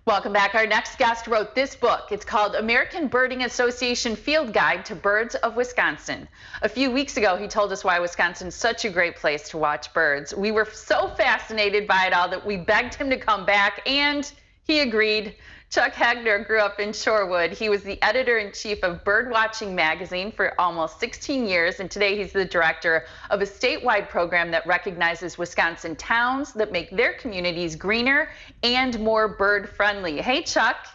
Welcome back. Our next guest wrote this book. It's called American Birding Association Field Guide to Birds of Wisconsin. A few weeks ago, he told us why Wisconsin's such a great place to watch birds. We were so fascinated by it all that we begged him to come back, and he agreed. Chuck Hegner grew up in Shorewood. He was the editor-in-chief of Birdwatching magazine for almost 16 years, and today he's the director of a statewide program that recognizes Wisconsin towns that make their communities greener and more bird-friendly. Hey, Chuck.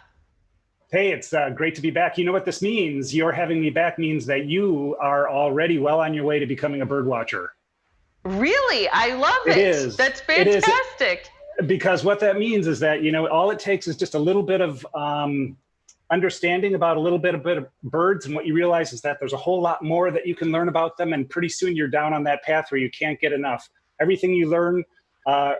Hey, it's great to be back. You know what this means? Your having me back means that you are already well on your way to becoming a bird watcher. Really? I love it. It is. That's fantastic. Because what that means is that, all it takes is just a little bit of understanding about a little bit of birds. And what you realize is that there's a whole lot more that you can learn about them. And pretty soon you're down on that path where you can't get enough. Everything you learn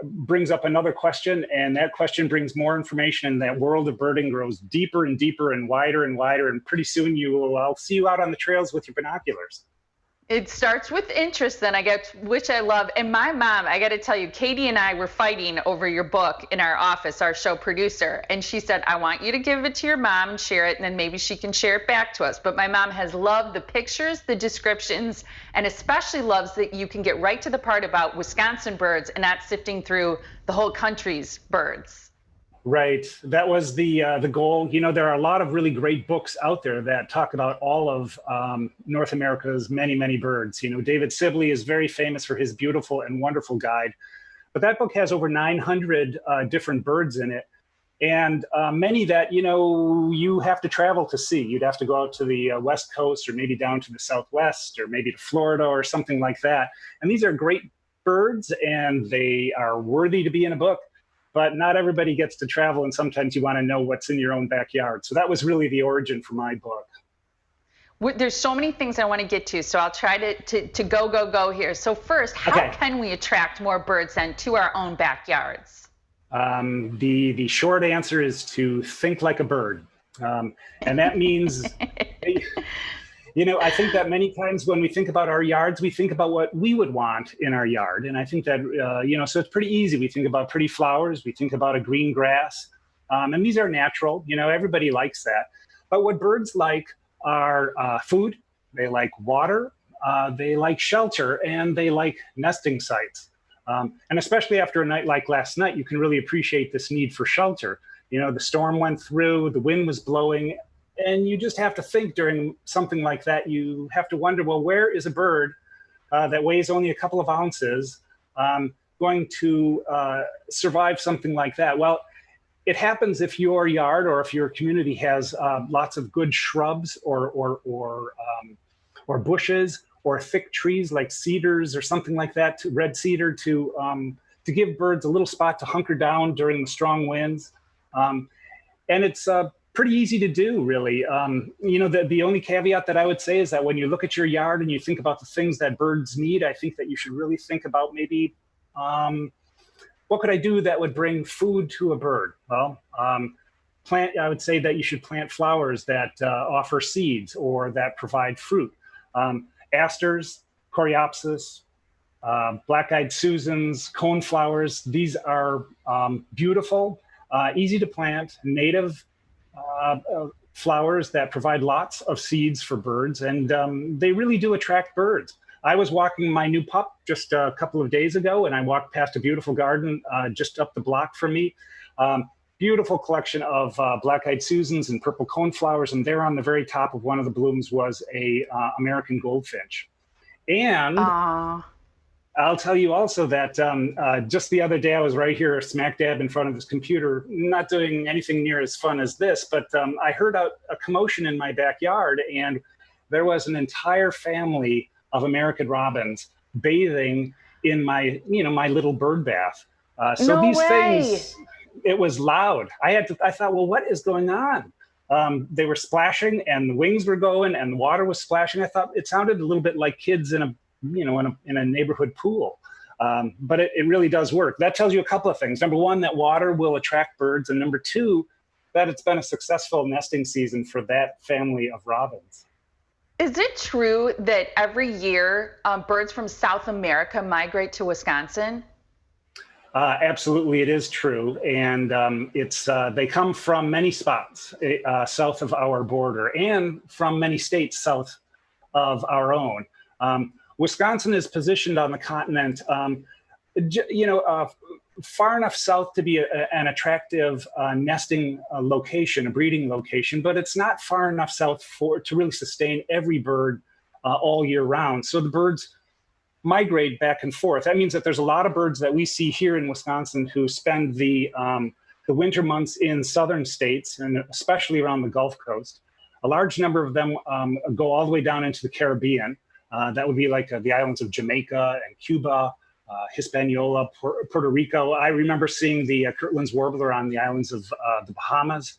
brings up another question, and that question brings more information, and that world of birding grows deeper and deeper and wider. And pretty soon I'll see you out on the trails with your binoculars. It starts with interest, then, which I love. And my mom, I got to tell you, Katie and I were fighting over your book in our office, our show producer. And she said, I want you to give it to your mom and share it, and then maybe she can share it back to us. But my mom has loved the pictures, the descriptions, and especially loves that you can get right to the part about Wisconsin birds and not sifting through the whole country's birds. Right. That was the goal. There are a lot of really great books out there that talk about all of North America's many, many birds. David Sibley is very famous for his beautiful and wonderful guide. But that book has over 900 different birds in it. And many that, you have to travel to see. You'd have to go out to the West Coast, or maybe down to the Southwest, or maybe to Florida or something like that. And these are great birds, and they are worthy to be in a book. But not everybody gets to travel, and sometimes you want to know what's in your own backyard. So that was really the origin for my book. There's so many things I want to get to, so I'll try to go here. So first, how can we attract more birds then to our own backyards? The short answer is to think like a bird. And that means... I think that many times when we think about our yards, we think about what we would want in our yard. And I think that, so it's pretty easy. We think about pretty flowers. We think about a green grass. And these are natural. Everybody likes that. But what birds like are food. They like water. They like shelter. And they like nesting sites. And especially after a night like last night, you can really appreciate this need for shelter. The storm went through, the wind was blowing. And you just have to think during something like that, you have to wonder, well, where is a bird that weighs only a couple of ounces going to survive something like that? Well, it happens if your yard or if your community has lots of good shrubs or bushes or thick trees like cedars or something like that, red cedar, to give birds a little spot to hunker down during the strong winds. And it's pretty easy to do, really. The only caveat that I would say is that when you look at your yard and you think about the things that birds need, I think that you should really think about maybe what could I do that would bring food to a bird? Well, I would say that you should plant flowers that offer seeds or that provide fruit. Asters, coreopsis, black-eyed Susans, coneflowers, these are beautiful, easy to plant, native flowers that provide lots of seeds for birds, and they really do attract birds. I was walking my new pup just a couple of days ago, and I walked past a beautiful garden just up the block from me. Beautiful collection of black-eyed Susans and purple coneflowers, and there on the very top of one of the blooms was a American goldfinch. And I'll tell you also that just the other day, I was right here smack dab in front of this computer, not doing anything near as fun as this, but I heard a commotion in my backyard, and there was an entire family of American robins bathing in my little bird bath. So these things, it was loud. I thought, well, what is going on? They were splashing, and the wings were going, and the water was splashing. I thought it sounded a little bit like kids in a neighborhood pool. But it really does work. That tells you a couple of things. Number one, that water will attract birds. And number two, that it's been a successful nesting season for that family of robins. Is it true that every year birds from South America migrate to Wisconsin? Absolutely, it is true, and it's they come from many spots south of our border, and from many states south of our own. Wisconsin is positioned on the continent, you know, far enough south to be an attractive nesting location, a breeding location, but it's not far enough south to really sustain every bird all year round. So the birds migrate back and forth. That means that there's a lot of birds that we see here in Wisconsin who spend the winter months in southern states, and especially around the Gulf Coast. A large number of them go all the way down into the Caribbean. That would be like the islands of Jamaica and Cuba, Hispaniola, Puerto Rico. I remember seeing the Kirtland's warbler on the islands of the Bahamas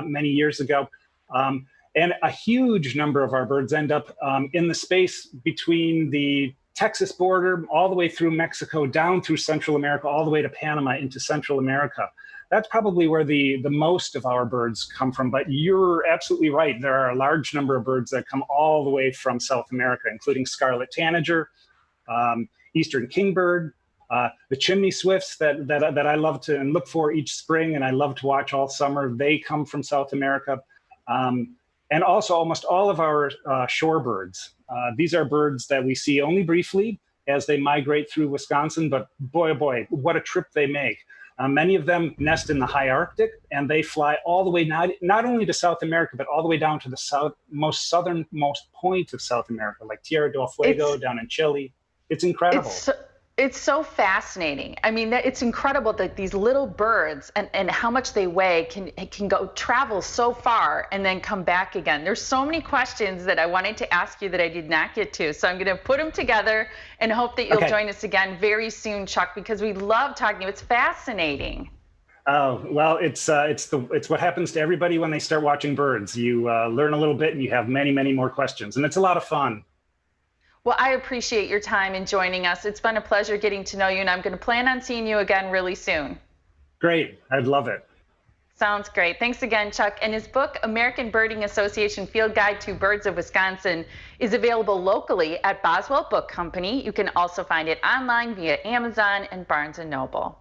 many years ago. And a huge number of our birds end up in the space between the Texas border, all the way through Mexico, down through Central America, all the way to Panama into Central America. That's probably where the most of our birds come from. But you're absolutely right. There are a large number of birds that come all the way from South America, including scarlet tanager, eastern kingbird, the chimney swifts that I love to and look for each spring, and I love to watch all summer. They come from South America. And also almost all of our shorebirds. These are birds that we see only briefly as they migrate through Wisconsin, but boy, oh boy, what a trip they make. Many of them nest in the high Arctic, and they fly all the way not only to South America, but all the way down to the southernmost point of South America, like Tierra del Fuego down in Chile. It's incredible. It's so fascinating. I mean, it's incredible that these little birds and how much they weigh can go travel so far and then come back again. There's so many questions that I wanted to ask you that I did not get to. So I'm going to put them together and hope that you'll join us again very soon, Chuck, because we love talking to you. It's fascinating. Oh, well, it's what happens to everybody when they start watching birds. You learn a little bit and you have many, many more questions, and it's a lot of fun. Well, I appreciate your time in joining us. It's been a pleasure getting to know you, and I'm going to plan on seeing you again really soon. Great. I'd love it. Sounds great. Thanks again, Chuck. And his book, American Birding Association Field Guide to Birds of Wisconsin, is available locally at Boswell Book Company. You can also find it online via Amazon and Barnes & Noble.